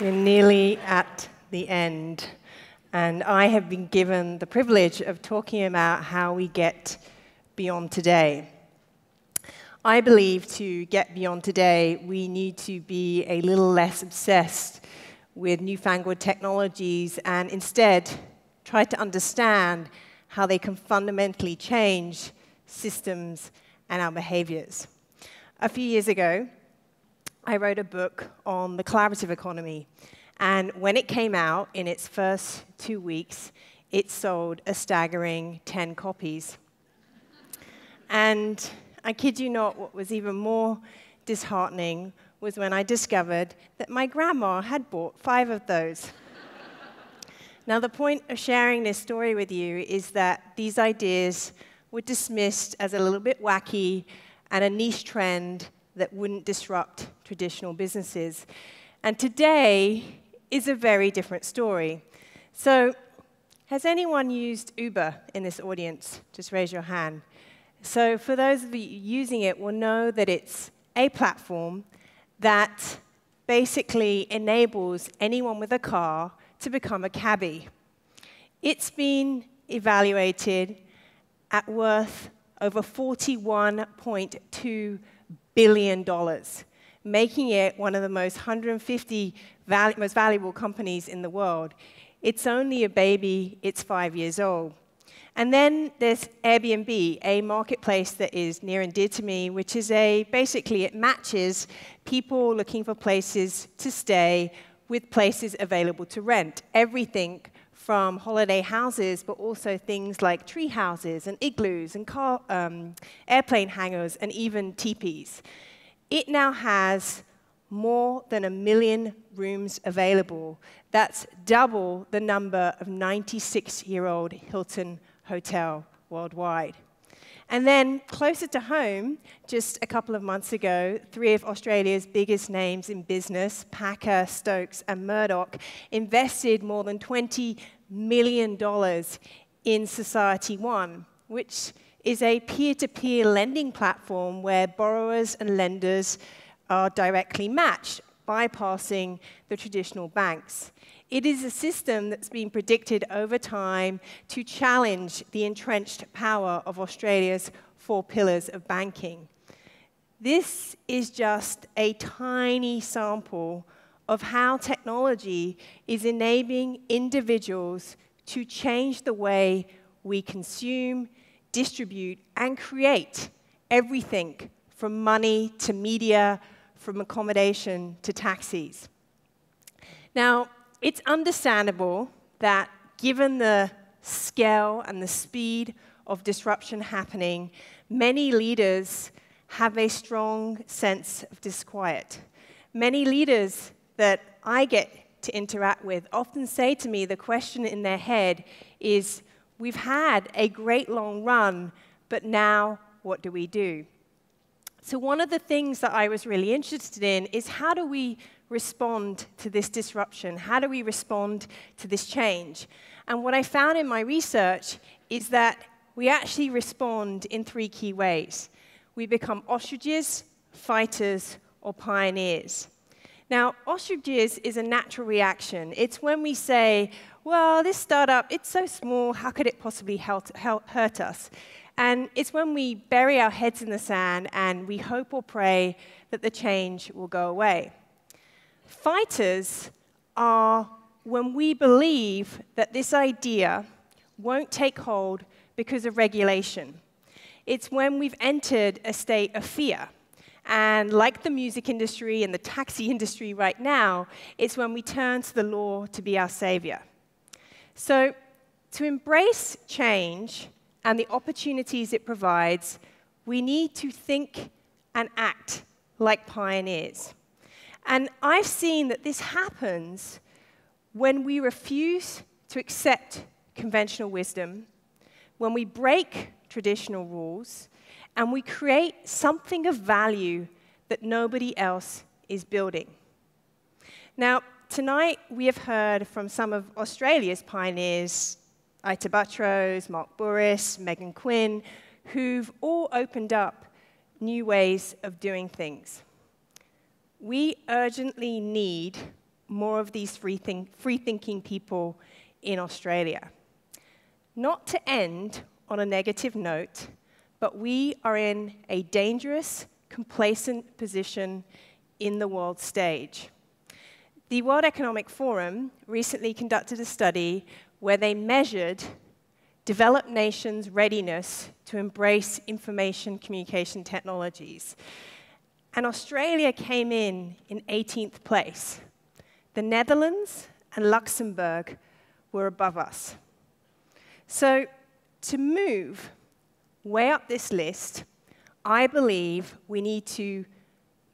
We're nearly at the end, and I have been given the privilege of talking about how we get beyond today. I believe to get beyond today, we need to be a little less obsessed with newfangled technologies and instead try to understand how they can fundamentally change systems and our behaviors. A few years ago, I wrote a book on the collaborative economy. And when it came out, in its first 2 weeks, it sold a staggering 10 copies. And I kid you not, what was even more disheartening was when I discovered that my grandma had bought 5 of those. Now, the point of sharing this story with you is that these ideas were dismissed as a little bit wacky and a niche trend that wouldn't disrupt traditional businesses. And today is a very different story. So, has anyone used Uber in this audience? Just raise your hand. So, for those of you using it will know that it's a platform that basically enables anyone with a car to become a cabbie. It's been evaluated at worth over $41.2 billion, making it one of the most 150 most valuable companies in the world. It's only a baby, it's 5 years old. And then there's Airbnb, a marketplace that is near and dear to me, which is basically it matches people looking for places to stay with places available to rent. Everything from holiday houses, but also things like tree houses and igloos and airplane hangars and even teepees. It now has more than 1 million rooms available. That's double the number of 96-year-old Hilton Hotel worldwide. And then closer to home, just a couple of months ago, 3 of Australia's biggest names in business, Packer, Stokes, and Murdoch, invested more than $20 million in Society One, which is a peer-to-peer lending platform where borrowers and lenders are directly matched, bypassing the traditional banks. It is a system that's been predicted over time to challenge the entrenched power of Australia's 4 pillars of banking. This is just a tiny sample of how technology is enabling individuals to change the way we consume, distribute, and create everything from money to media, from accommodation to taxis. Now, it's understandable that given the scale and the speed of disruption happening, many leaders have a strong sense of disquiet. Many leaders that I get to interact with often say to me the question in their head is, we've had a great long run, but now what do we do? So one of the things that I was really interested in is how do we respond to this disruption? How do we respond to this change? And what I found in my research is that we actually respond in 3 key ways. We become ostriches, fighters, or pioneers. Now, ostriches is a natural reaction. It's when we say, well, this startup, it's so small, how could it possibly hurt us? And it's when we bury our heads in the sand and we hope or pray that the change will go away. Fighters are when we believe that this idea won't take hold because of regulation. It's when we've entered a state of fear. And like the music industry and the taxi industry right now, it's when we turn to the law to be our savior. So to embrace change and the opportunities it provides, we need to think and act like pioneers. And I've seen that this happens when we refuse to accept conventional wisdom, when we break traditional rules, and we create something of value that nobody else is building. Now, tonight we have heard from some of Australia's pioneers, Ita Buttrose, Mark Burris, Megan Quinn, who've all opened up new ways of doing things. We urgently need more of these free-thinking people in Australia. Not to end on a negative note, but we are in a dangerous, complacent position in the world stage. The World Economic Forum recently conducted a study where they measured developed nations' readiness to embrace information communication technologies. And Australia came in 18th place. The Netherlands and Luxembourg were above us. So to move way up this list, I believe we need to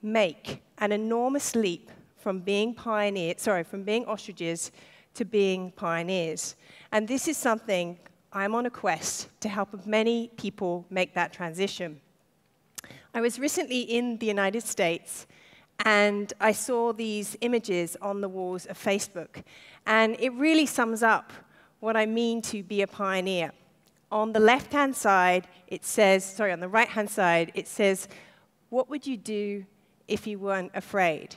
make an enormous leap from being ostriches to being pioneers. And this is something I'm on a quest to help many people make that transition. I was recently in the United States, and I saw these images on the walls of Facebook. And it really sums up what I mean to be a pioneer. On the left-hand side, it says, on the right-hand side, it says, what would you do if you weren't afraid?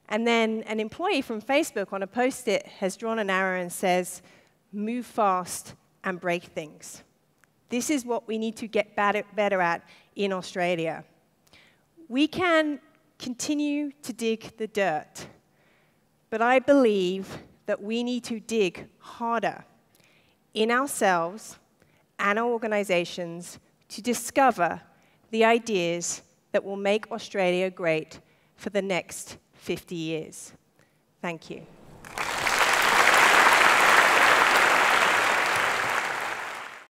And then an employee from Facebook on a Post-it has drawn an arrow and says, move fast and break things. This is what we need to get better at in Australia. We can continue to dig the dirt, but I believe that we need to dig harder in ourselves and our organizations to discover the ideas that will make Australia great for the next 50 years. Thank you.